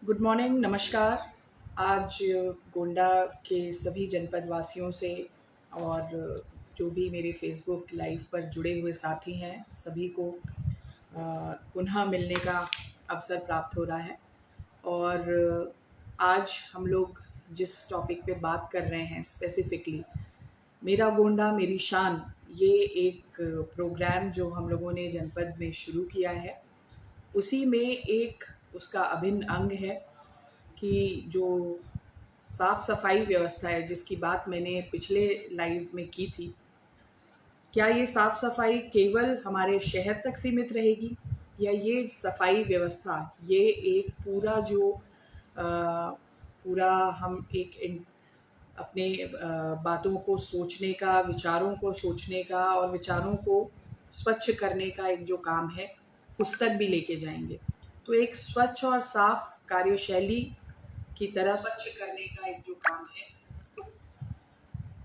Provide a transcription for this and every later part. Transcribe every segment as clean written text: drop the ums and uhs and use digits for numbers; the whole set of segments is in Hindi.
गुड मॉर्निंग, नमस्कार। आज गोंडा के सभी जनपद वासियों से और जो भी मेरे फेसबुक लाइव पर जुड़े हुए साथी हैं सभी को पुनः मिलने का अवसर प्राप्त हो रहा है। और आज हम लोग जिस टॉपिक पे बात कर रहे हैं स्पेसिफिकली, मेरा गोंडा मेरी शान, ये एक प्रोग्राम जो हम लोगों ने जनपद में शुरू किया है, उसी में एक उसका अभिन्न अंग है कि जो साफ सफाई व्यवस्था है जिसकी बात मैंने पिछले लाइव में की थी, क्या ये साफ सफाई केवल हमारे शहर तक सीमित रहेगी या ये सफाई व्यवस्था ये एक पूरा जो पूरा हम अपने बातों को सोचने का, विचारों को सोचने का और विचारों को स्वच्छ करने का एक जो काम है उस तक भी लेके जाएंगे। तो एक स्वच्छ और साफ कार्यशैली की तरफ स्वच्छ करने का एक जो काम है,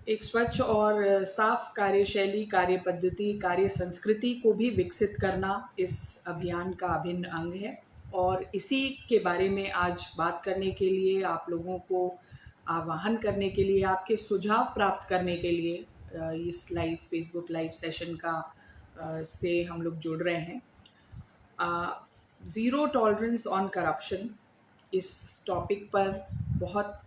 एक स्वच्छ और साफ कार्यशैली, कार्य पद्धति, कार्य संस्कृति को भी विकसित करना इस अभियान का अभिन्न अंग है। और इसी के बारे में आज बात करने के लिए, आप लोगों को आह्वान करने के लिए, आपके सुझाव प्राप्त करने के लिए इस लाइव फेसबुक लाइव सेशन का से हम लोग जुड़ रहे हैं। ज़ीरो टॉलरेंस ऑन करप्शन, इस टॉपिक पर बहुत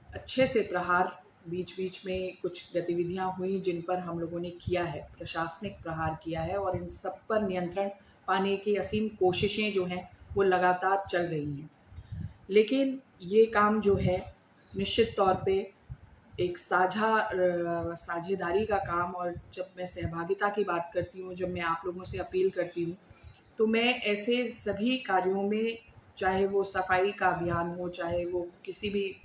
अच्छे से प्रहार बीच बीच में कुछ गतिविधियां हुई जिन पर हम लोगों ने किया है, प्रशासनिक प्रहार किया है, और इन सब पर नियंत्रण पाने की असीम कोशिशें जो हैं वो लगातार चल रही हैं। लेकिन ये काम जो है निश्चित तौर पे एक साझेदारी का काम, और जब मैं सहभागिता की बात करती हूँ, जब मैं आप लोगों से अपील करती हूँ, तो मैं ऐसे सभी कार्यों में, चाहे वो सफाई का अभियान हो, चाहे वो किसी भी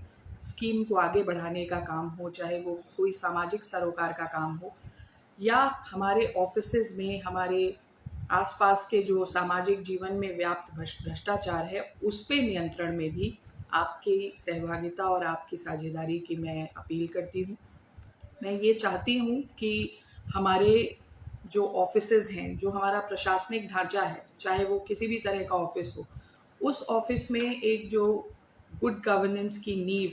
स्कीम को आगे बढ़ाने का काम हो, चाहे वो कोई सामाजिक सरोकार का काम हो, या हमारे ऑफिसेज में, हमारे आसपास के जो सामाजिक जीवन में व्याप्त भ्रष्टाचार है, उस पे नियंत्रण में भी आपकी सहभागिता और आपकी साझेदारी की मैं अपील करती हूँ। मैं ये चाहती हूँ कि हमारे जो ऑफिसेज हैं, जो हमारा प्रशासनिक ढांचा है, चाहे वो किसी भी तरह का ऑफिस हो, उस ऑफिस में एक जो गुड गवर्नेंस की नींव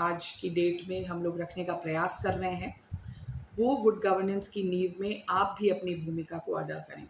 आज की डेट में हम लोग रखने का प्रयास कर रहे हैं, वो गुड गवर्नेंस की नींव में आप भी अपनी भूमिका को अदा करें।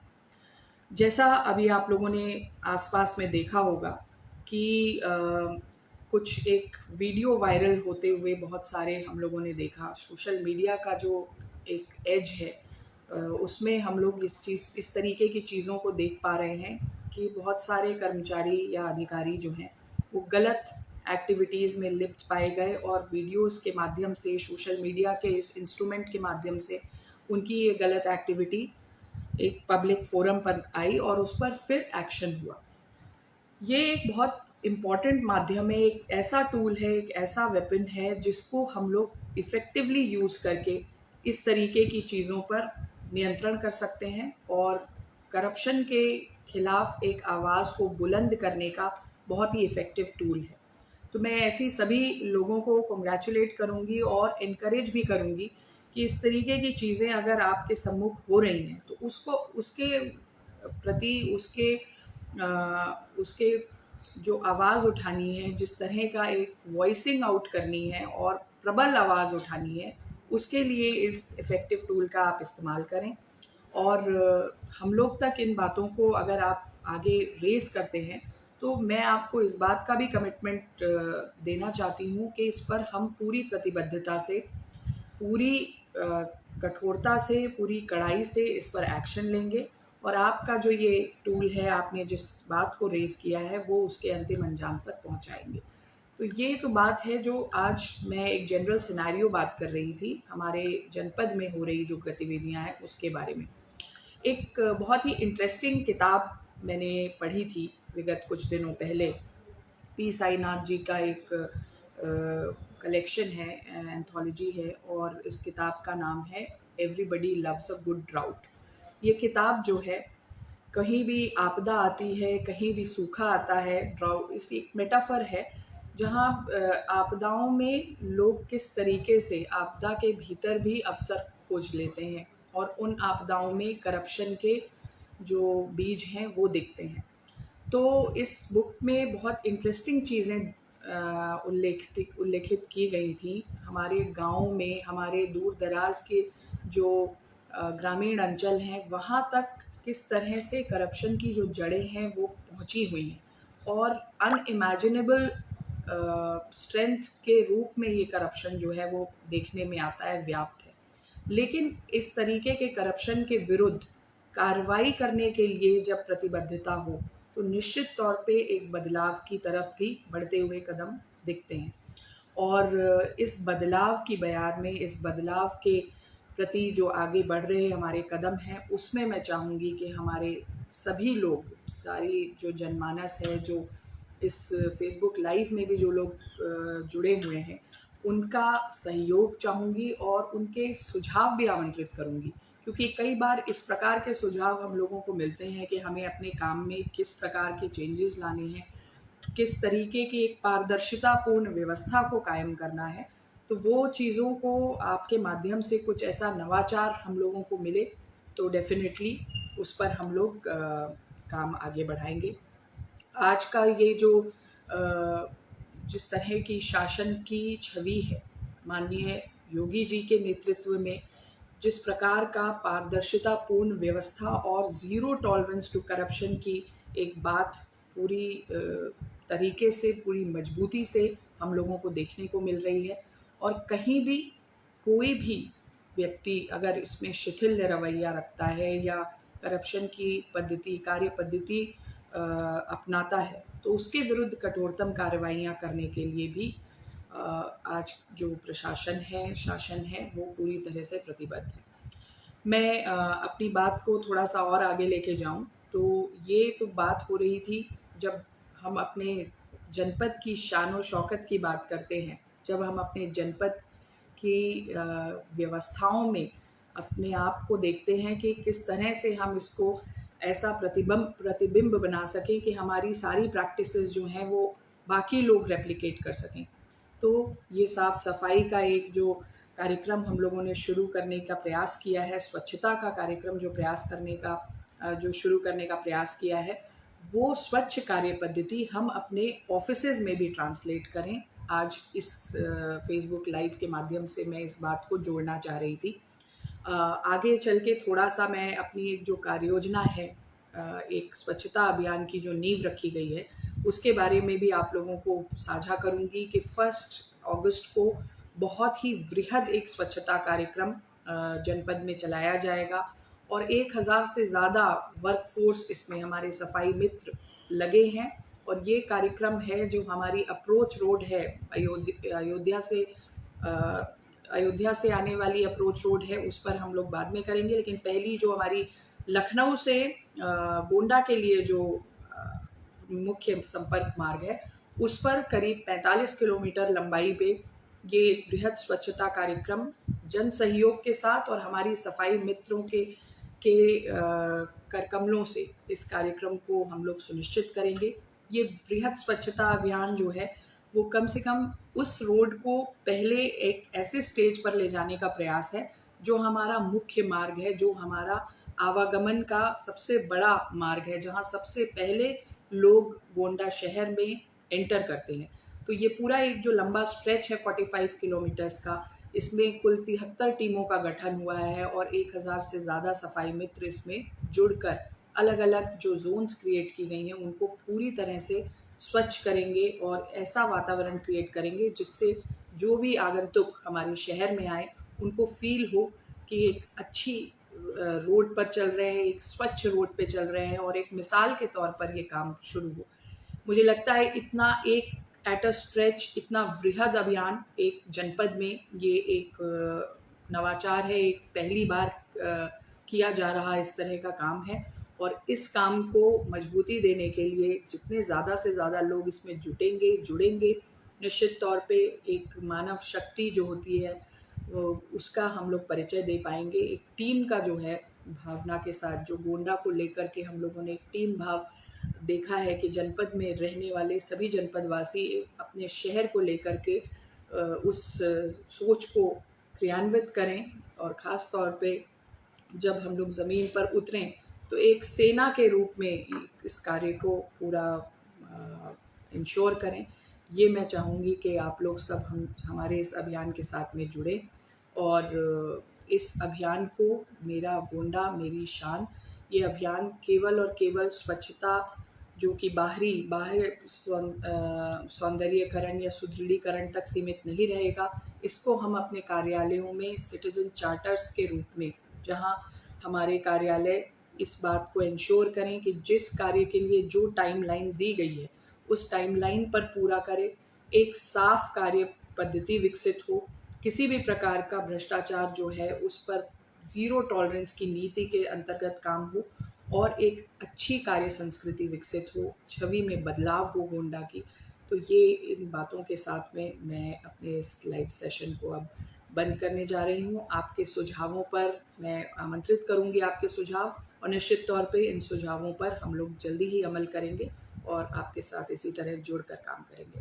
जैसा अभी आप लोगों ने आसपास में देखा होगा कि कुछ एक वीडियो वायरल होते हुए बहुत सारे हम लोगों ने देखा। सोशल मीडिया का जो एक एज है, उसमें हम लोग इस तरीके की चीज़ों को देख पा रहे हैं कि बहुत सारे कर्मचारी या अधिकारी जो हैं वो गलत एक्टिविटीज़ में लिप्त पाए गए, और वीडियोस के माध्यम से, सोशल मीडिया के इस इंस्ट्रूमेंट के माध्यम से उनकी ये गलत एक्टिविटी एक पब्लिक फोरम पर आई और उस पर फिर एक्शन हुआ। ये एक बहुत इम्पॉर्टेंट माध्यम है, एक ऐसा टूल है, एक ऐसा वेपन है जिसको हम लोग इफ़ेक्टिवली यूज़ करके इस तरीके की चीज़ों पर नियंत्रण कर सकते हैं और करप्शन के खिलाफ एक आवाज़ को बुलंद करने का बहुत ही इफ़ेक्टिव टूल है। तो मैं ऐसी सभी लोगों को कॉन्ग्रेचुलेट करूँगी और इनकरेज भी करूँगी कि इस तरीके की चीज़ें अगर आपके सम्मुख हो रही हैं तो उसको, उसके प्रति, उसके जो आवाज़ उठानी है, जिस तरह का एक वॉइसिंग आउट करनी है और प्रबल आवाज़ उठानी है, उसके लिए इस इफ़ेक्टिव टूल का आप इस्तेमाल करें। और हम लोग तक इन बातों को अगर आप आगे रेज़ करते हैं, तो मैं आपको इस बात का भी कमिटमेंट देना चाहती हूँ कि इस पर हम पूरी प्रतिबद्धता से, पूरी कठोरता से, पूरी कड़ाई से इस पर एक्शन लेंगे, और आपका जो ये टूल है, आपने जिस बात को रेज़ किया है, वो उसके अंतिम अंजाम तक पहुँचाएँगे। तो ये तो बात है जो आज मैं एक जनरल सिनेरियो बात कर रही थी, हमारे जनपद में हो रही जो गतिविधियाँ हैं उसके बारे में। एक बहुत ही इंटरेस्टिंग किताब मैंने पढ़ी थी विगत कुछ दिनों पहले। पी साईनाथ जी का एक कलेक्शन है, एंथोलॉजी है, और इस किताब का नाम है everybody loves a good drought. ये किताब जो है, कहीं भी आपदा आती है, कहीं भी सूखा आता है, ड्राउट इस एक मेटाफर है जहाँ आपदाओं में लोग किस तरीके से आपदा के भीतर भी अवसर खोज लेते हैं, और उन आपदाओं में करप्शन के जो बीज हैं वो दिखते हैं। तो इस बुक में बहुत इंटरेस्टिंग चीज़ें उल्लेखित की गई थी। हमारे गाँव में, हमारे दूर दराज के जो ग्रामीण अंचल हैं, वहाँ तक किस तरह से करप्शन की जो जड़ें हैं वो पहुँची हुई हैं, और अनइमेजिनेबल स्ट्रेंथ के रूप में ये करप्शन जो है वो देखने में आता है, व्याप्त है। लेकिन इस तरीके के करप्शन के विरुद्ध कार्रवाई करने के लिए जब प्रतिबद्धता हो, तो निश्चित तौर पे एक बदलाव की तरफ भी बढ़ते हुए कदम दिखते हैं। और इस बदलाव की बयान में, इस बदलाव के प्रति जो आगे बढ़ रहे हमारे कदम हैं, उसमें मैं चाहूँगी कि हमारे सभी लोग, सारी जो जनमानस है, जो इस फेसबुक लाइव में भी जो लोग जुड़े हुए हैं, उनका सहयोग चाहूँगी और उनके सुझाव भी आमंत्रित करूँगी, क्योंकि कई बार इस प्रकार के सुझाव हम लोगों को मिलते हैं कि हमें अपने काम में किस प्रकार के चेंजेस लाने हैं, किस तरीके की एक पारदर्शितापूर्ण व्यवस्था को कायम करना है। तो वो चीज़ों को आपके माध्यम से कुछ ऐसा नवाचार हम लोगों को मिले, तो डेफ़िनेटली उस पर हम लोग काम आगे बढ़ाएँगे। आज का ये जो जिस तरह की शासन की छवि है, माननीय योगी जी के नेतृत्व में जिस प्रकार का पारदर्शितापूर्ण व्यवस्था और ज़ीरो टॉलरेंस टू करप्शन की एक बात पूरी तरीके से, पूरी मजबूती से हम लोगों को देखने को मिल रही है, और कहीं भी कोई भी व्यक्ति अगर इसमें शिथिल रवैया रखता है या करप्शन की कार्य पद्धति अपनाता है, तो उसके विरुद्ध कठोरतम कार्रवाइयाँ करने के लिए भी आज जो प्रशासन है, शासन है, वो पूरी तरह से प्रतिबद्ध है। मैं अपनी बात को थोड़ा-सा और आगे लेके जाऊँ, तो ये तो बात हो रही थी जब हम अपने जनपद की शान-ओ-शौकत की बात करते हैं, जब हम अपने जनपद की व्यवस्थाओं में अपने आप को देखते हैं कि किस तरह से हम इसको ऐसा प्रतिबिंब बना सकें कि हमारी सारी प्रैक्टिसेस जो हैं वो बाकी लोग रेप्लिकेट कर सकें। तो ये साफ-सफाई का एक जो कार्यक्रम हम लोगों ने शुरू करने का प्रयास किया है, स्वच्छता का कार्यक्रम जो शुरू करने का प्रयास किया है, वो स्वच्छ कार्य पद्धति हम अपने ऑफ़िसेज़ में भी ट्रांसलेट करें। आज इस फ़ेसबुक लाइव के माध्यम से मैं इस बात को जोड़ना चाह रही थी। आगे चल के थोड़ा-सा मैं अपनी एक जो कार्ययोजना है, एक स्वच्छता अभियान की जो नींव रखी गई है, उसके बारे में भी आप लोगों को साझा करूँगी कि 1 अगस्त को बहुत ही वृहद एक स्वच्छता कार्यक्रम जनपद में चलाया जाएगा, और 1000 से ज़्यादा वर्कफ़ोर्स इसमें हमारे सफाई मित्र लगे हैं। और ये कार्यक्रम है जो हमारी अप्रोच रोड है, अ, अयोध्या से आने वाली अप्रोच रोड है, उस पर हम लोग बाद में करेंगे। लेकिन पहली जो हमारी लखनऊ से गोंडा के लिए जो मुख्य संपर्क मार्ग है, उस पर करीब 45 किलोमीटर लंबाई पे ये एक वृहद स्वच्छता कार्यक्रम जन सहयोग के साथ और हमारी सफाई मित्रों के कर कमलों से इस कार्यक्रम को हम लोग सुनिश्चित करेंगे। ये वृहद स्वच्छता अभियान जो है, वो कम से कम उस रोड को पहले एक ऐसे स्टेज पर ले जाने का प्रयास है, जो हमारा मुख्य मार्ग है, जो हमारा आवागमन का सबसे बड़ा मार्ग है, जहाँ सबसे पहले लोग गोंडा शहर में एंटर करते हैं। तो ये पूरा एक जो लंबा स्ट्रेच है 45 किलोमीटर्स का, इसमें कुल 73 टीमों का गठन हुआ है और 1000 से ज़्यादा सफाई मित्र इसमें जुड़कर अलग-अलग जो ज़ोन्स क्रिएट की गई हैं, उनको पूरी तरह से स्वच्छ करेंगे और ऐसा वातावरण क्रिएट करेंगे जिससे जो भी आगंतुक हमारे शहर में आए, उनको फ़ील हो कि एक अच्छी रोड पर चल रहे हैं, एक स्वच्छ रोड पे चल रहे हैं और एक मिसाल के तौर पर ये काम शुरू हो। मुझे लगता है इतना एक एट अ स्ट्रेच इतना वृहद अभियान एक जनपद में ये एक नवाचार है, एक पहली बार किया जा रहा इस तरह का काम है, और इस काम को मजबूती देने के लिए जितने ज़्यादा से ज़्यादा लोग इसमें जुड़ेंगे, निश्चित तौर पे एक मानव शक्ति जो होती है उसका हम लोग परिचय दे पाएंगे। एक टीम का जो है भावना के साथ, जो गोंडा को लेकर के हम लोगों ने एक टीम भाव देखा है कि जनपद में रहने वाले सभी जनपदवासी अपने शहर को लेकर के उस सोच को क्रियान्वित करें, और ख़ास तौर पे जब हम लोग ज़मीन पर उतरें तो एक सेना के रूप में इस कार्य को पूरा इंश्योर करें। ये मैं चाहूँगी कि आप लोग सब हमारे इस अभियान के साथ में जुड़े और इस अभियान को मेरा गोंडा मेरी शान, ये अभियान केवल और केवल स्वच्छता जो कि बाहर सौंदर्यीकरण या सुदृढ़ीकरण तक सीमित नहीं रहेगा, इसको हम अपने कार्यालयों में सिटीजन चार्टर्स के रूप में, जहां हमारे कार्यालय इस बात को इंश्योर करें कि जिस कार्य के लिए जो टाइमलाइन दी गई है उस टाइमलाइन पर पूरा करें, एक साफ कार्य पद्धति विकसित हो, किसी भी प्रकार का भ्रष्टाचार जो है उस पर ज़ीरो टॉलरेंस की नीति के अंतर्गत काम हो और एक अच्छी कार्य संस्कृति विकसित हो, छवि में बदलाव हो गोंडा की। तो ये इन बातों के साथ में मैं अपने इस लाइव सेशन को अब बंद करने जा रही हूँ। आपके सुझावों पर मैं आमंत्रित करूँगी, आपके सुझाव, और निश्चित तौर पे इन सुझावों पर हम लोग जल्दी ही अमल करेंगे और आपके साथ इसी तरह जुड़कर काम करेंगे।